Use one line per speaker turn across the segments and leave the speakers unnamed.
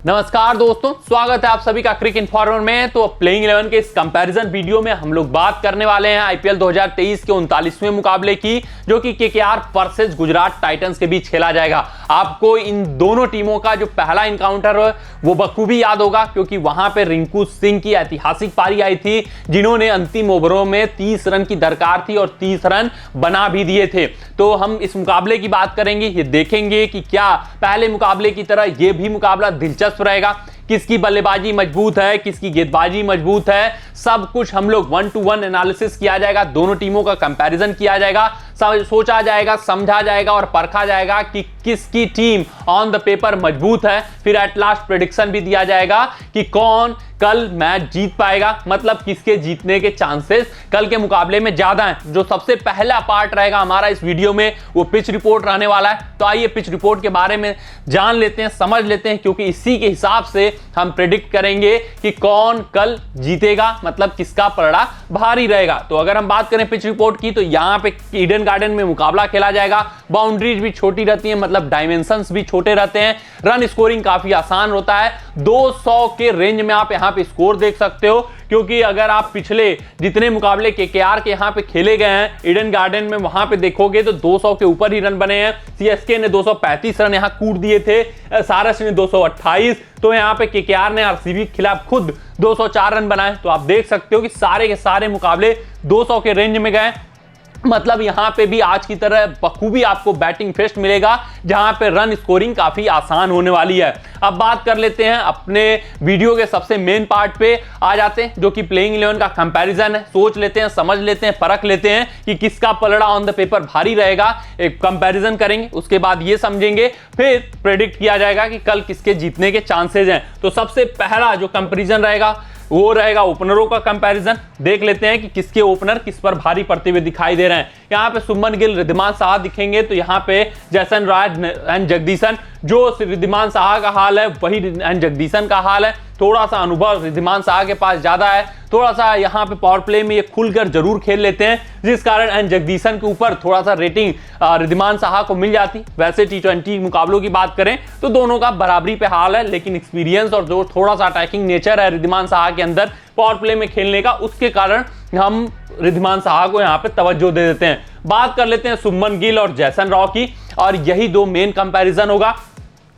नमस्कार दोस्तों, स्वागत है आप सभी का क्रिक इन्फॉर्मर में। तो प्लेइंग 11 के इस कंपैरिजन वीडियो में हम लोग बात करने वाले हैं आईपीएल 2023 के 39वें मुकाबले की, जो कि केकेआर वर्सेस गुजरात टाइटंस के बीच खेला जाएगा। आपको इन दोनों टीमों का जो पहला इनकाउंटर है वो बखूबी याद होगा, क्योंकि वहां पे रिंकू सिंह की ऐतिहासिक पारी आई थी, जिन्होंने अंतिम ओवरों में 30 रन की दरकार थी और 30 रन बना भी दिए थे। तो हम इस मुकाबले की बात करेंगे, ये देखेंगे कि क्या पहले मुकाबले की तरह ये भी मुकाबला दिलचस्प रहेगा, किसकी बल्लेबाजी मजबूत है, किसकी गेंदबाजी मजबूत है, सब कुछ हम लोग 1-to-1 एनालिसिस किया जाएगा, दोनों टीमों का कंपैरिजन किया जाएगा, सोचा जाएगा, समझा जाएगा और परखा जाएगा कि किसकी टीम ऑन द पेपर मजबूत है। फिर एट लास्ट प्रेडिक्शन भी दिया जाएगा कि कौन कल मैच जीत पाएगा, मतलब किसके जीतने के चांसेस कल के मुकाबले में ज्यादा हैं। जो सबसे पहला पार्ट रहेगा हमारा इस वीडियो में वो पिच रिपोर्ट रहने वाला है। तो आइए पिच रिपोर्ट के बारे में जान लेते हैं, समझ लेते हैं, क्योंकि इसी के हिसाब से हम प्रेडिक्ट करेंगे कि कौन कल जीतेगा, मतलब किसका पलड़ा भारी रहेगा। तो अगर हम बात करें पिच रिपोर्ट की, तो यहाँ पे ईडन गार्डन में मुकाबला खेला जाएगा। बाउंड्रीज भी छोटी रहती है, मतलब डायमेंशंस भी छोटे रहते हैं। रन स्कोरिंग काफी आसान होता है, 200 के रेंज में आप यहाँ पे स्कोर देख सकते हो, क्योंकि अगर आप पिछले जितने मुकाबले केकेआर के यहाँ पे खेले गए हैं ईडन गार्डन में, वहां पे देखोगे तो 200 के ऊपर ही रन बने हैं। सीएसके ने 235 रन यहाँ कूट दिए थे, सारस ने 228, तो यहाँ पे केकेआर ने आरसीबी के खिलाफ खुद 204 रन बनाए। तो आप देख सकते हो कि सारे के सारे मुकाबले 200 के रेंज में गए, मतलब यहां पे भी आज की तरह बखूबी आपको बैटिंग फेस्ट मिलेगा, जहां पे रन स्कोरिंग काफी आसान होने वाली है। अब बात कर लेते हैं अपने वीडियो के सबसे मेन पार्ट पे आ जाते हैं, जो कि प्लेइंग 11 का कंपैरिजन है। सोच लेते हैं, समझ लेते हैं, परख लेते हैं कि किसका पलड़ा ऑन द पेपर भारी रहेगा। एक कंपैरिजन करेंगे, उसके बाद ये समझेंगे, फिर प्रेडिक्ट किया जाएगा कि कल किसके जीतने के चांसेस हैं। तो सबसे पहला जो कंपैरिजन रहेगा वो रहेगा ओपनरों का कंपैरिजन। देख लेते हैं कि किसके ओपनर किस पर भारी पड़ते हुए दिखाई दे रहे हैं। यहाँ पे सुमन गिल, रिद्धिमान साहा दिखेंगे, तो यहाँ पे जैसन राज एंड जगदीशन, जो रिद्धिमान साहा का हाल है वही एंड जगदीशन का हाल है। थोड़ा सा अनुभव रिद्धिमान साहा के पास ज्यादा है, थोड़ा सा यहाँ पे पावर प्ले में ये खुलकर जरूर खेल लेते हैं, जिस कारण एंड जगदीशन के ऊपर थोड़ा सा रेटिंग रिद्धिमान साहा को मिल जाती। वैसे टी20 मुकाबलों की बात करें तो दोनों का बराबरी पे हाल है, लेकिन एक्सपीरियंस और जो थोड़ा सा अटैकिंग नेचर है रिद्धिमान साहा के अंदर पावर प्ले में खेलने का, उसके कारण हम रिद्धिमान साहा को यहाँ पे तवज्जो दे देते हैं। बात कर लेते हैं सुमन गिल और जैसन रॉ की, और यही दो मेन कंपैरिजन होगा।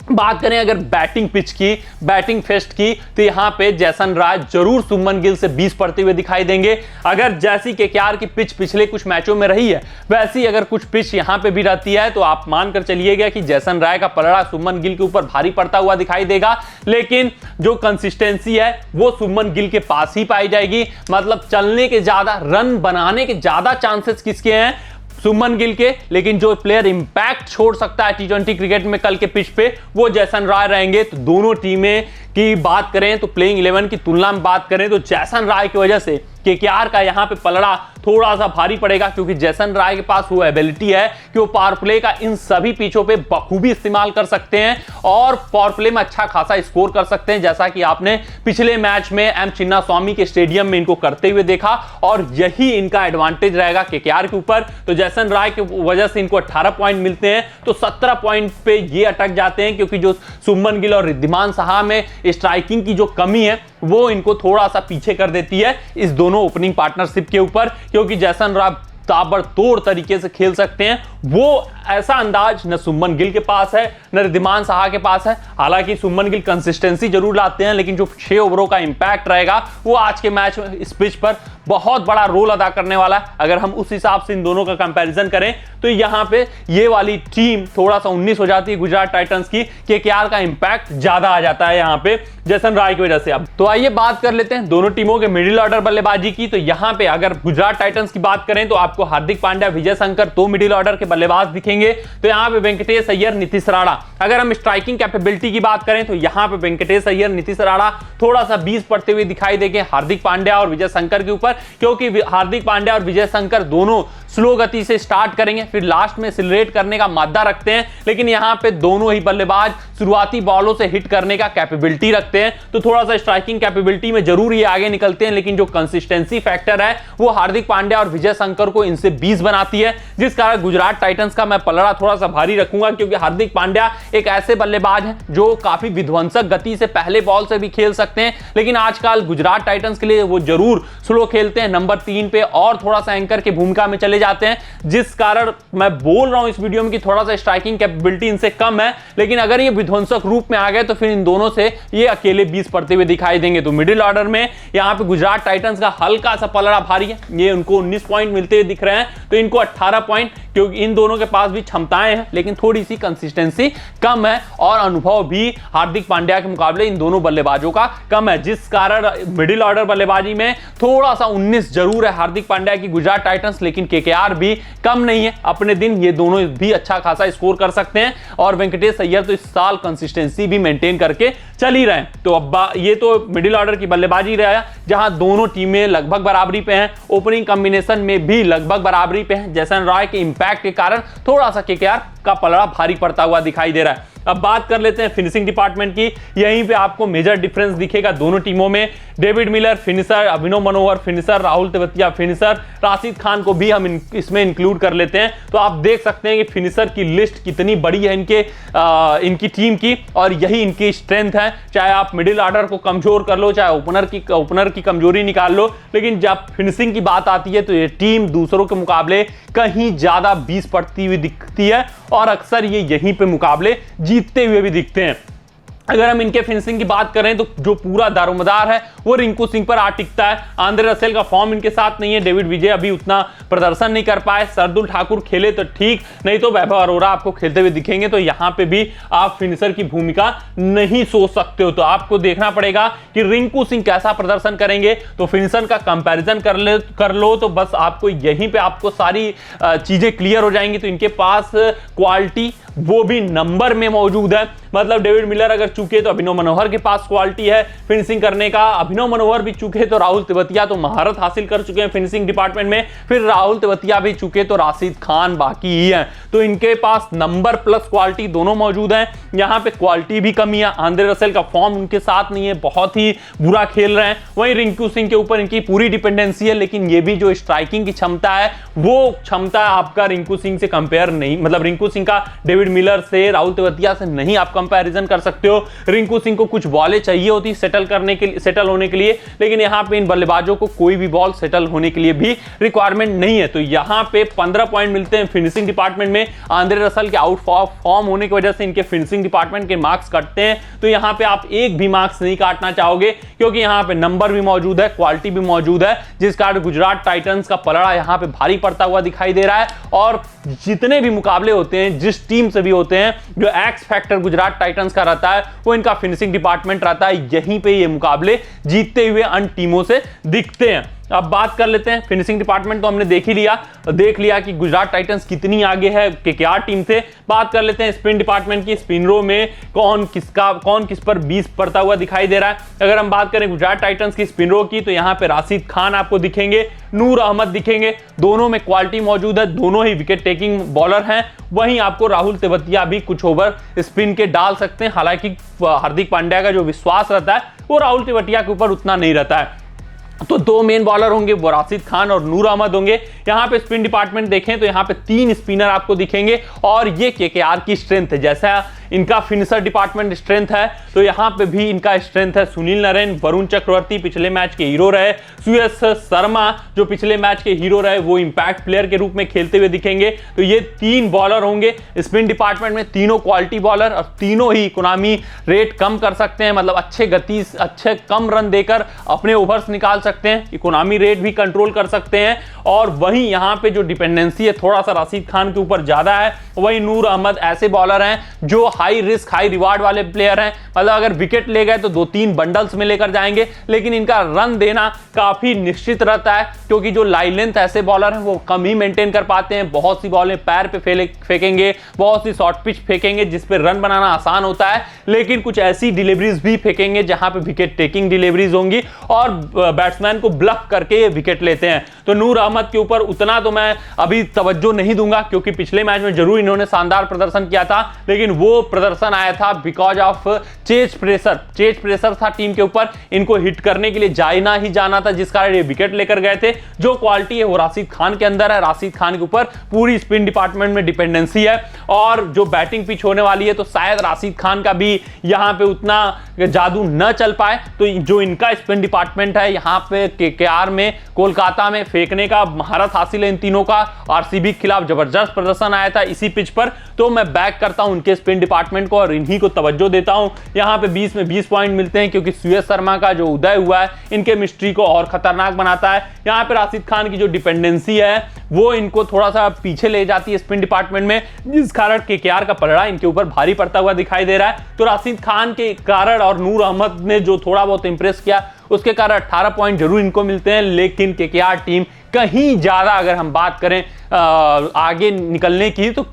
बात करें अगर बैटिंग पिच की, बैटिंग फेस्ट की, तो यहां पे जैसन राज जरूर सुमन गिल से 20 पड़ते हुए दिखाई देंगे। अगर जैसी केकेआर की पिच पिछले कुछ मैचों में रही है, वैसी अगर कुछ पिच यहां पे भी रहती है, तो आप मानकर चलिएगा कि जैसन राय का पलड़ा सुमन गिल के ऊपर भारी पड़ता हुआ दिखाई देगा। लेकिन जो कंसिस्टेंसी है वो सुमन गिल के पास ही पाई जाएगी, मतलब चलने के ज्यादा, रन बनाने के ज्यादा चांसेस किसके हैं? सुमन गिल के। लेकिन जो प्लेयर इंपैक्ट छोड़ सकता है टी20 क्रिकेट में कल के पिच पे, वो जैसन राय रहेंगे। तो दोनों टीमें की बात करें तो प्लेइंग 11 की तुलना में बात करें तो जैसन राय की वजह से केकेआर का यहां पे पलड़ा थोड़ा सा भारी पड़ेगा, क्योंकि जैसन राय के पास वो एबिलिटी है कि वो पावर प्ले का इन सभी पिचों पे बखूबी इस्तेमाल कर सकते हैं और पावर प्ले में अच्छा खासा स्कोर कर सकते हैं, जैसा कि आपने पिछले मैच में एम चिन्नास्वामी के स्टेडियम में इनको करते हुए देखा, और यही इनका एडवांटेज रहेगा केकेआर के ऊपर। तो जैसन राय की वजह से इनको 18 पॉइंट मिलते हैं, तो 17 पॉइंट पे ये अटक जाते हैं, क्योंकि जो सुमन गिल और रिद्धिमान साहा में स्ट्राइकिंग की जो कमी है वो इनको थोड़ा सा पीछे कर देती है इस दोनों ओपनिंग पार्टनरशिप के ऊपर, क्योंकि जैसन राय ताबड़तोड़ तरीके से खेल सकते हैं। वो ऐसा अंदाज न सुमन गिल के पास है न रिद्धिमान साहा के पास है। हालांकि सुमन गिल कंसिस्टेंसी जरूर लाते हैं, लेकिन जो 6 ओवरों का इंपैक्ट रहेगा वो आज के मैच में इस पिच पर बहुत बड़ा रोल अदा करने वाला है। अगर हम उस हिसाब से इन दोनों का कंपैरिजन करें तो यहाँ पे ये वाली टीम थोड़ा सा 19 हो जाती है गुजरात टाइटंस की, केकेआर का इंपैक्ट ज्यादा आ जाता है यहाँ पे जैसन राय की वजह से। अब तो आइए बात कर लेते हैं दोनों टीमों के मिडिल ऑर्डर बल्लेबाजी की। तो यहाँ पे अगर गुजरात टाइटंस की बात करें तो आपको हार्दिक पांड्या, विजय शंकर, 2 मिडिल ऑर्डर के बल्लेबाज दिखेंगे। तो यहाँ पे वेंकटेश अय्यर, नीतीश राणा। अगर हम स्ट्राइकिंग कैपेबिलिटी की बात करें तो यहाँ पे वेंकटेश अय्यर, नीतीश राणा थोड़ा सा 20 पड़ते हुए दिखाई देंगे हार्दिक पांड्या और विजय शंकर के ऊपर, क्योंकि हार्दिक पांड्या और विजय शंकर दोनों स्लो गति से स्टार्ट करेंगे, फिर लास्ट में एक्सीलरेट करने का मादा रखते हैं, लेकिन यहां पे दोनों ही बल्लेबाज शुरुआती बॉलों से हिट करने का कैपेबिलिटी रखते हैं, तो थोड़ा सा स्ट्राइकिंग कैपेबिलिटी में जरूर ये आगे निकलते हैं, लेकिन जो कंसिस्टेंसी फैक्टर है वो हार्दिक पांड्या और विजय शंकर को इनसे 20 बनाती है, जिस कारण गुजरात टाइटंस का मैं पलड़ा थोड़ा सा भारी रखूंगा, क्योंकि हार्दिक पांड्या एक ऐसे बल्लेबाज हैं जो काफी विध्वंसक गति से पहले बॉल से भी खेल सकते हैं, लेकिन आजकल गुजरात टाइटंस के लिए वो जरूर स्लो खेलते हैं, नंबर 3 पे और थोड़ा सा एंकर की भूमिका में चले जाते हैं, जिस कारण मैं बोल रहा हूं इस वीडियो में कि थोड़ा सा स्ट्राइकिंग कैपेबिलिटी इनसे कम है, लेकिन अगर ये विध्वंसक रूप में आ गए तो फिर इन दोनों से ये अकेले 20 पड़ते हुए दिखाई देंगे। तो मिडिल ऑर्डर में यहां पे गुजरात टाइटंस का हल्का सा पलड़ा भारी है, ये उनको 19 पॉइंट मिलते हुए दिख रहे हैं, तो इनको 18 पॉइंट, क्योंकि इन दोनों के पास भी क्षमताएं हैं लेकिन थोड़ी सी कंसिस्टेंसी कम है और अनुभव भी हार्दिक पांड्या के मुकाबले इन दोनों बल्लेबाजों का कम है, जिस कारण मिडिल ऑर्डर बल्लेबाजी में थोड़ा सा 19 जरूर है हार्दिक पांड्या की गुजरात टाइटंस, लेकिन केकेआर भी कम नहीं है, अपने दिन ये दोनों भी अच्छा खासा स्कोर कर सकते हैं और वेंकटेश अय्यर तो इस साल कंसिस्टेंसी भी मेंटेन करके चल ही रहे हैं। तो अब ये तो मिडिल ऑर्डर की बल्लेबाजी रहा जहां दोनों टीमें लगभग बराबरी पे हैं, ओपनिंग कॉम्बिनेशन में भी लगभग बराबरी पे हैं, जैसन रॉय के इंपैक्ट के कारण थोड़ा सा केकेआर का पलड़ा भारी पड़ता हुआ दिखाई दे रहा है। अब बात कर लेते हैं फिनिशिंग डिपार्टमेंट की, यहीं पे आपको मेजर डिफरेंस दिखेगा दोनों टीमों में। डेविड मिलर फिनिशर, अभिनव मनोहर फिनिशर, राहुल तेवतिया फिनिशर, राशिद खान को भी हम इसमें इंक्लूड कर लेते हैं। तो आप देख सकते हैं कि फिनिशर की लिस्ट कितनी बड़ी है इनकी टीम की, और यही इनकी स्ट्रेंथ है। चाहे आप मिडिल ऑर्डर को कमजोर कर लो, चाहे ओपनर की कमजोरी निकाल लो, लेकिन जब फिनिशिंग की बात आती है तो ये टीम दूसरों के मुकाबले कहीं ज्यादा 20 पड़ती हुई दिखती है और अक्सर ये यहीं पे मुकाबले जीतते हुए भी दिखते हैं। अगर हम इनके फिनिशिंग की बात करें तो जो पूरा दारोमदार है वो रिंकू सिंह पर आ टिकता है। आंद्रे रसेल का फॉर्म इनके साथ नहीं है, डेविड विजय अभी उतना प्रदर्शन नहीं कर पाए, शार्दुल ठाकुर खेले तो ठीक, नहीं तो वैभव अरोरा आपको खेलते हुए दिखेंगे, तो यहां पे भी आप फिनिशर की भूमिका नहीं सोच सकते हो। तो आपको देखना पड़ेगा कि रिंकू सिंह कैसा प्रदर्शन करेंगे, तो फिनिशर का कंपैरिजन कर लो तो बस आपको यहीं पे आपको सारी चीजें क्लियर हो जाएंगी। तो इनके पास क्वालिटी वो भी नंबर में मौजूद है, मतलब डेविड मिलर अगर चूके तो अभिनव मनोहर के पास क्वालिटी है फिनिशिंग करने का, अभिनव मनोहर भी चूके तो राहुल तेवतिया तो महारत हासिल कर चुके हैं फिनिशिंग डिपार्टमेंट में, फिर राहुल तेवतिया भी चूके तो राशिद खान बाकी ही है। तो इनके पास नंबर प्लस क्वालिटी दोनों मौजूद है, यहाँ पे क्वालिटी भी कमी है। आंद्रे रसेल का फॉर्म उनके साथ नहीं है, बहुत ही बुरा खेल रहे हैं। वहीं रिंकू सिंह के ऊपर इनकी पूरी डिपेंडेंसी है, लेकिन ये भी जो स्ट्राइकिंग की क्षमता है वो क्षमता आपका रिंकू सिंह से कंपेयर नहीं, मतलब रिंकू सिंह का डेविड मिलर से, राहुल तेवतिया से नहीं आप कंपैरिजन कर सकते हो। रिंकू सिंह को कुछ बॉलें चाहिए होती सेटल होने के लिए, लेकिन यहां पे इन बल्लेबाजों को कोई भी बॉल सेटल होने के लिए भी रिक्वायरमेंट नहीं है। तो यहां पे 15 पॉइंट मिलते हैं फिनिशिंग डिपार्टमेंट में। आंद्रे रसेल के आउट फॉर्म होने की वजह से इनके फिनिशिंग डिपार्टमेंट के मार्क्स कटते हैं, तो यहां पे आप एक भी मार्क्स नहीं काटना चाहोगे, क्योंकि यहां पे नंबर भी मौजूद है, क्वालिटी भी मौजूद है, जिस कारण गुजरात टाइटंस का पलड़ा यहां पे भारी पड़ता हुआ दिखाई दे रहा है। और जितने भी मुकाबले होते हैं, जिस टीम से भी होते हैं, जो एक्स फैक्टर गुजरात टाइटंस का रहता है वो इनका फिनिशिंग डिपार्टमेंट रहता है, यहीं पे ये मुकाबले जीतते हुए अन्य टीमों से दिखते हैं। अब बात कर लेते हैं फिनिशिंग डिपार्टमेंट, तो हमने देख लिया कि गुजरात टाइटंस कितनी आगे है केकेआर टीम से। बात कर लेते हैं स्पिन डिपार्टमेंट की, स्पिनरों में कौन किस पर 20 पड़ता हुआ दिखाई दे रहा है। अगर हम बात करें गुजरात टाइटंस की स्पिनरों की, तो यहां पे राशिद खान आपको दिखेंगे, नूर अहमद दिखेंगे, दोनों में क्वालिटी मौजूद है, दोनों ही विकेट टेकिंग बॉलर हैं। वहीं आपको राहुल तेवतिया भी कुछ ओवर स्पिन के डाल सकते हैं, हालांकि हार्दिक पांड्या का जो विश्वास रहता है वो राहुल तेवतिया के ऊपर उतना नहीं रहता है। तो दो मेन बॉलर होंगे, वो राशिद खान और नूर अहमद होंगे। यहाँ पे स्पिन डिपार्टमेंट देखें तो यहाँ पे 3 स्पिनर आपको दिखेंगे, और ये केकेआर की स्ट्रेंथ है। जैसा इनका फिनिशर डिपार्टमेंट स्ट्रेंथ है, तो यहाँ पे भी इनका स्ट्रेंथ है। सुनील नरेन, वरुण चक्रवर्ती पिछले मैच के हीरो रहे, सुयश शर्मा जो पिछले मैच के हीरो रहे वो इंपैक्ट प्लेयर के रूप में खेलते हुए दिखेंगे। तो ये 3 बॉलर होंगे स्पिन डिपार्टमेंट में, तीनों क्वालिटी बॉलर, और तीनों ही इकोनॉमी रेट कम कर सकते हैं, मतलब अच्छे कम रन देकर अपने ओवर्स निकाल सकते हैं, इकोनॉमी रेट भी कंट्रोल कर सकते हैं। और वहीं यहाँ पे जो डिपेंडेंसी है थोड़ा सा राशिद खान के ऊपर ज्यादा है। वहीं नूर अहमद ऐसे बॉलर हैं जो हाई रिस्क हाई रिवार्ड वाले प्लेयर हैं, मतलब अगर विकेट ले गए तो 2-3 बंडल्स में लेकर जाएंगे, लेकिन इनका रन देना काफी निश्चित रहता है, क्योंकि जो लाइन लेंथ ऐसे बॉलर हैं वो कम ही मेंटेन कर पाते हैं। बहुत सी बॉलें पैर पे फेंकेंगे, बहुत सी शॉर्ट पिच फेंकेंगे जिस पे रन बनाना आसान होता है, लेकिन कुछ ऐसी डिलीवरीज भी फेंकेंगे जहां पे विकेट टेकिंग डिलीवरीज होंगी और बैट्समैन को ब्लफ करके ये विकेट लेते हैं। तो नूर अहमद के ऊपर उतना तो मैं अभी तवज्जो नहीं दूंगा, क्योंकि पिछले मैच में जरूर इन्होंने शानदार प्रदर्शन किया था, लेकिन वो प्रदर्शन आया था बिकॉज ऑफ चेज प्रेशर था टीम के ऊपर। इनको हिट करने के लिए जाना ही जाना था, जिस कारण ये विकेट लेकर गए थे। जो क्वालिटी है वो राशिद खान के अंदर है। राशिद खान के ऊपर पूरी स्पिन डिपार्टमेंट में डिपेंडेंसी है, और जो बैटिंग पिच होने वाली है तो शायद राशिद खान का भी यहां पे उतना जादू न चल पाए। तो जो इनका स्पिन डिपार्टमेंट है यहां पे केकेआर में, कोलकाता में फेंकने का महारत हासिल है इन तीनों का। आरसीबी के खिलाफ जबरदस्त प्रदर्शन आया था इसी पिच पर, तो मैं बैक करता हूं उनके स्पिन डिपार्टमेंट को और इन्हीं को तवज्जो देता हूं। यहां पे 20 में 20 पॉइंट मिलते हैं, क्योंकि सुयश शर्मा का जो उदय हुआ है इनके मिस्ट्री को और खतरनाक बनाता है। यहां पे राशिद खान की जो डिपेंडेंसी है वो इनको थोड़ा सा पीछे ले जाती है स्पिन डिपार्टमेंट में, जिस कारण केकेआर का पलड़ा इनके ऊपर भारी पड़ता हुआ दिखाई दे रहा है। तो राशिद खान के कारण और नूर अहमद ने जो थोड़ा बहुत इंप्रेस किया उसके कारण 18 पॉइंट जरूर इनको मिलते हैं। लेकिन केकेआर टीम कहीं ज्यादा, अगर हम बात करें आगे निकलने की, तो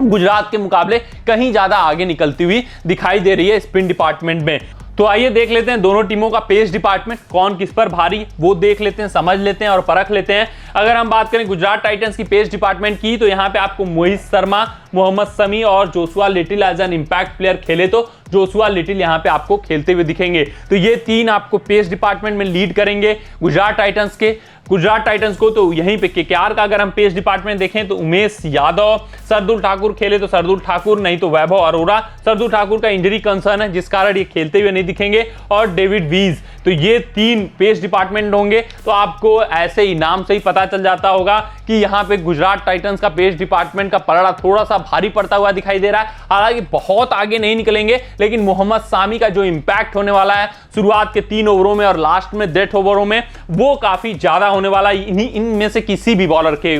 गुजरात के मुकाबले कहीं ज्यादा आगे निकलती हुई दिखाई दे रही है स्पिन डिपार्टमेंट में। तो आइए देख लेते हैं दोनों टीमों का पेस डिपार्टमेंट कौन किस पर भारी, वो देख लेते हैं, समझ लेते हैं और परख लेते हैं। अगर हम बात करें गुजरात टाइटंस की पेस डिपार्टमेंट की, तो यहां पे आपको मोहित शर्मा, मोहम्मद शमी और Joshua Little as an impact player खेले तो जोशुआ लिटिल यहां पे आपको खेलते हुए दिखेंगे। तो ये तीन आपको पेस डिपार्टमेंट में लीड करेंगे गुजरात टाइटंस के। गुजरात टाइटंस को तो यहीं पे केकेआर का अगर हम पेस डिपार्टमेंट देखें तो उमेश यादव, सरदुल ठाकुर खेले तो सरदुल ठाकुर, नहीं तो वैभव अरोड़ा। सरदुल ठाकुर का इंजरी कंसर्न है जिस कारण ये खेलते हुए नहीं दिखेंगे, और डेविड वीज। तो ये तीन पेस डिपार्टमेंट होंगे। तो आपको ऐसे ही नाम से ही पता चल जाता होगा कि यहाँ पे गुजरात टाइटंस का पेस डिपार्टमेंट का पलड़ा थोड़ा सा भारी पड़ता हुआ दिखाई दे रहा है। हालांकि बहुत आगे नहीं निकलेंगे, लेकिन मोहम्मद शामी का जो इंपैक्ट होने वाला है शुरुआत के 3 ओवरों में और लास्ट में डेथ ओवरों में, वो काफी ज्यादा होने वाला है इनमें से किसी भी बॉलर के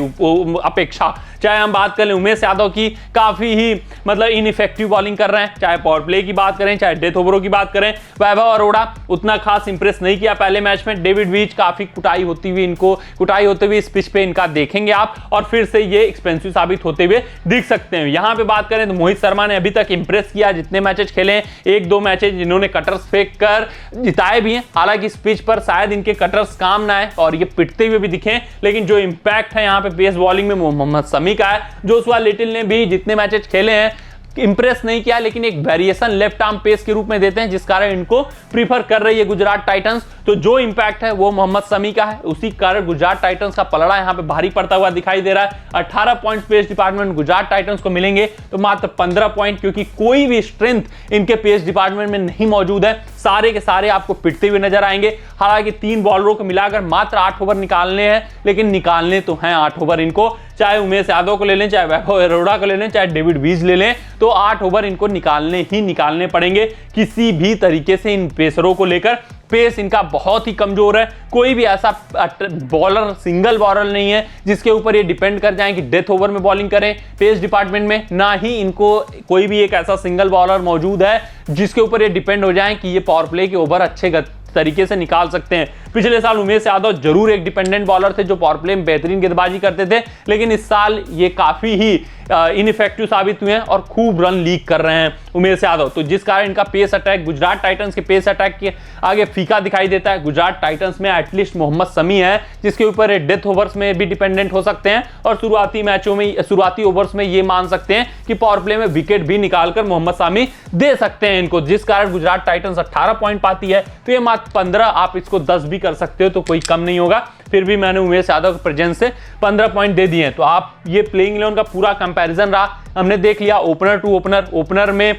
अपेक्षा। चाहे हम बात करें उमेश यादव की, काफी ही मतलब इनइफेक्टिव बॉलिंग कर रहे हैं, चाहे पावर प्ले की बात करें, चाहे डेथ ओवरों की बात करें। वैभव अरोड़ा उतना खास इंप्रेस नहीं किया पहले मैच में। डेविड वीज काफी कुटाई होती हुई इस पिच पे इनका देखेंगे आप, और फिर से ये एक्सपेंसिव साबित होते हुए दिख सकते हैं। यहां पे बात करें तो मोहित शर्मा ने अभी तक इंप्रेस किया, जितने मैचेस खेले, 1-2 मैचेस जिन्होंने कटर्स फेंक कर जिताए भी हैं। हालांकि इस पिच पर शायद इनके कटर्स काम ना आए और ये पिटते हुए भी दिखे, लेकिन जो इंपैक्ट है यहाँ पे पेस बॉलिंग में मोहम्मद शमी का है। जोशुआ लिटिल ने भी जितने मैचेस खेले हैं इंप्रेस नहीं किया, लेकिन एक वेरिएशन लेफ्ट आर्म पेस के रूप में देते हैं, जिस कारण इनको प्रीफर कर रही है गुजरात टाइटंस। तो जो इंपैक्ट है वो मोहम्मद शमी का है, उसी कारण गुजरात टाइटंस का पलड़ा यहां पे भारी पड़ता हुआ दिखाई दे रहा है। 18 point pace department Gujarat Titans को मिलेंगे, तो मात्र 15 पॉइंट, क्योंकि कोई भी स्ट्रेंथ इनके पेस डिपार्टमेंट में नहीं मौजूद है। सारे के सारे आपको पिटते हुए नजर आएंगे। हालांकि 3 बॉलरों को मिलाकर मात्र 8 ओवर निकालने हैं, लेकिन निकालने तो हैं 8 ओवर इनको। चाहे उमेश यादव को ले लें, चाहे वैभव अरोड़ा को ले लें, चाहे डेविड वीज ले लें, तो 8 ओवर इनको निकालने पड़ेंगे किसी भी तरीके से। इन पेसरों को लेकर पेस इनका बहुत ही कमजोर है। कोई भी ऐसा बॉलर, सिंगल बॉलर नहीं है जिसके ऊपर ये डिपेंड कर जाए कि डेथ ओवर में बॉलिंग करें पेस डिपार्टमेंट में। ना ही इनको कोई भी एक ऐसा सिंगल बॉलर मौजूद है जिसके ऊपर ये डिपेंड हो जाए कि ये पावर प्ले के ओवर अच्छे तरीके से निकाल सकते हैं। पिछले साल उमेश यादव जरूर एक डिपेंडेंट बॉलर थे जो पावर प्ले में बेहतरीन गेंदबाजी करते थे, लेकिन इस साल ये काफी ही इनइफेक्टिव साबित हुए हैं और खूब रन लीक कर रहे हैं उमेश यादव। तो जिस कारण इनका पेस अटैक गुजरात टाइटंस के पेस अटैक के आगे फीका दिखाई देता है। गुजरात टाइटंस में एटलीस्ट मोहम्मद शमी है जिसके ऊपर डेथ ओवर्स में भी डिपेंडेंट हो सकते हैं, और शुरुआती ओवर्स में ये मान सकते हैं कि पावर प्ले में विकेट भी निकालकर मोहम्मद शमी दे सकते हैं इनको, जिस कारण गुजरात टाइटंस 18 पॉइंट पाती है। तो ये मात्र 15, आप इसको 10 भी कर सकते हो तो कोई कम नहीं होगा। फिर भी मैंने उमेश यादव के प्रेजेंस से 15 पॉइंट दे दिए हैं। तो आप ये प्लेइंग 11 का पूरा कंपैरिजन रहा, हमने देख लिया ओपनर टू ओपनर। ओपनर में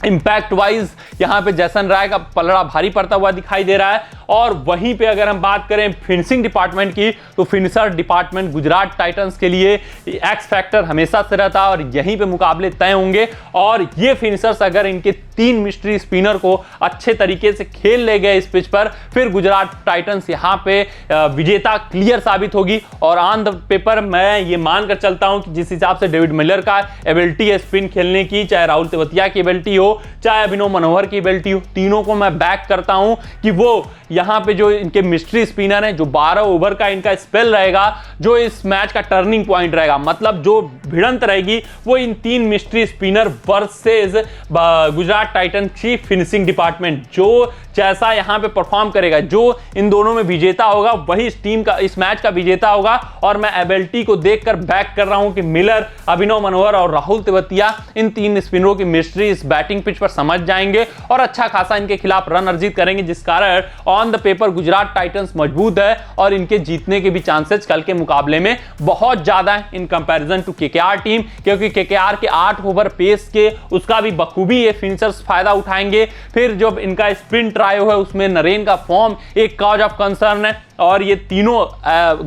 इंपैक्ट वाइज यहां पे जैसन राय का पलड़ा भारी पड़ता हुआ दिखाई दे रहा है, और वहीं पे अगर हम बात करें फिनिशिंग डिपार्टमेंट की, तो फिनिशर डिपार्टमेंट गुजरात टाइटंस के लिए एक्स फैक्टर हमेशा से रहता है और यहीं पे मुकाबले तय होंगे। और ये फिनिशर्स अगर इनके 3 मिस्ट्री स्पिनर को अच्छे तरीके से खेल ले गए इस पिच पर, फिर गुजरात टाइटंस यहां पे विजेता क्लियर साबित होगी। और ऑन द पेपर मैं ये मानकर चलता हूं कि जिस हिसाब से डेविड मिलर का एबिलिटी है स्पिन खेलने की, चाहे राहुल तेवतिया की एबिलिटी हो, हो, चाहे अभिनव मनोहर की एबिलिटी हो, तीनों को मैं बैक करता हूं कि वो यहां पे जो इनके मिस्ट्री स्पिनर हैं, जो 12 ओवर का इनका स्पेल रहेगा, जो इस मैच का टर्निंग पॉइंट रहेगा, मतलब जो भिड़ंत रहेगी वो इन 3 mystery spinner versus Gujarat Titan की फिनिशिंग डिपार्टमेंट। जो जैसा यहां पे परफॉर्म करेगा, जो इन दोनों में विजेता होगा वही इस टीम का, इस मैच का विजेता होगा। और मैं एबिलिटी को देखकर बैक कर रहा हूं कि मिलर, अभिनव मनोहर और राहुल तेवतिया इन 3 स्पिनरों की मिस्ट्री इस बैटिंग पिच पर समझ जाएंगे और अच्छा खासा इनके खिलाफ रन अर्जित करेंगे, जिस कारण on the paper Gujarat Titans मजबूत है और इनके जीतने के भी चांसेस कल के मुकाबले में बहुत ज्यादा है in comparison to KKR team, क्योंकि केकेआर के 8 ओवर पेस के उसका भी बखूबी ये फिनिशर्स फायदा उठाएंगे। फिर जब इनका स्पिन ट्रायो है उसमें नरेन का फॉर्म एक कॉज ऑफ कंसर्न है और ये तीनों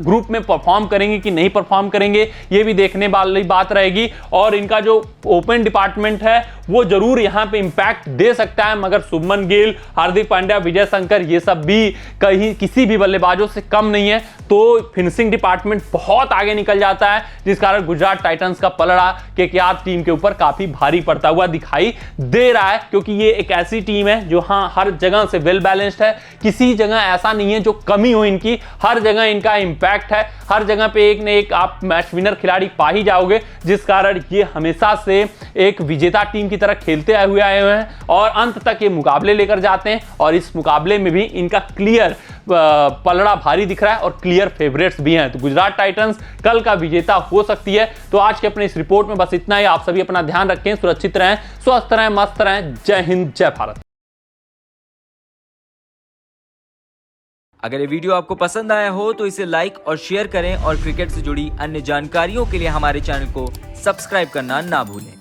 ग्रुप में परफॉर्म करेंगे कि नहीं परफॉर्म करेंगे ये भी देखने वाली बात रहेगी। और इनका जो ओपन डिपार्टमेंट है वो जरूर यहां पे इंपैक्ट दे सकता है, मगर शुभमन गिल, हार्दिक पांड्या, विजय शंकर ये सब भी कहीं किसी भी बल्लेबाजों से कम नहीं है। तो फिनिशिंग डिपार्टमेंट बहुत आगे निकल जाता है, जिस कारण गुजरात टाइटंस का पलड़ा केकेआर टीम के ऊपर काफी भारी पड़ता हुआ दिखाई दे रहा है, क्योंकि ये एक ऐसी टीम है जो हर जगह से वेल बैलेंस्ड है। किसी जगह ऐसा नहीं है जो कमी हो इनकी, हर जगह इनका इंपैक्ट है, हर जगह पे एक न एक आप मैच विनर खिलाड़ी पा ही जाओगे, जिस कारण ये हमेशा से एक विजेता टीम की तरह खेलते हुए आए हुए हैं और अंत तक ये मुकाबले लेकर जाते हैं। और इस मुकाबले में भी इनका क्लियर पलड़ा भारी दिख रहा है और क्लियर फेवरेट्स भी हैं, तो गुजरात टाइटंस कल का विजेता हो सकती है। तो आज के अपने इस रिपोर्ट में बस इतना ही। आप सभी अपना ध्यान रखें, सुरक्षित रहें, स्वस्थ रहें, मस्त रहें। जय हिंद, जय भारत।
अगर ये वीडियो आपको पसंद आया हो तो इसे लाइक और शेयर करें और क्रिकेट से जुड़ी अन्य जानकारियों के लिए हमारे चैनल को सब्सक्राइब करना ना भूलें।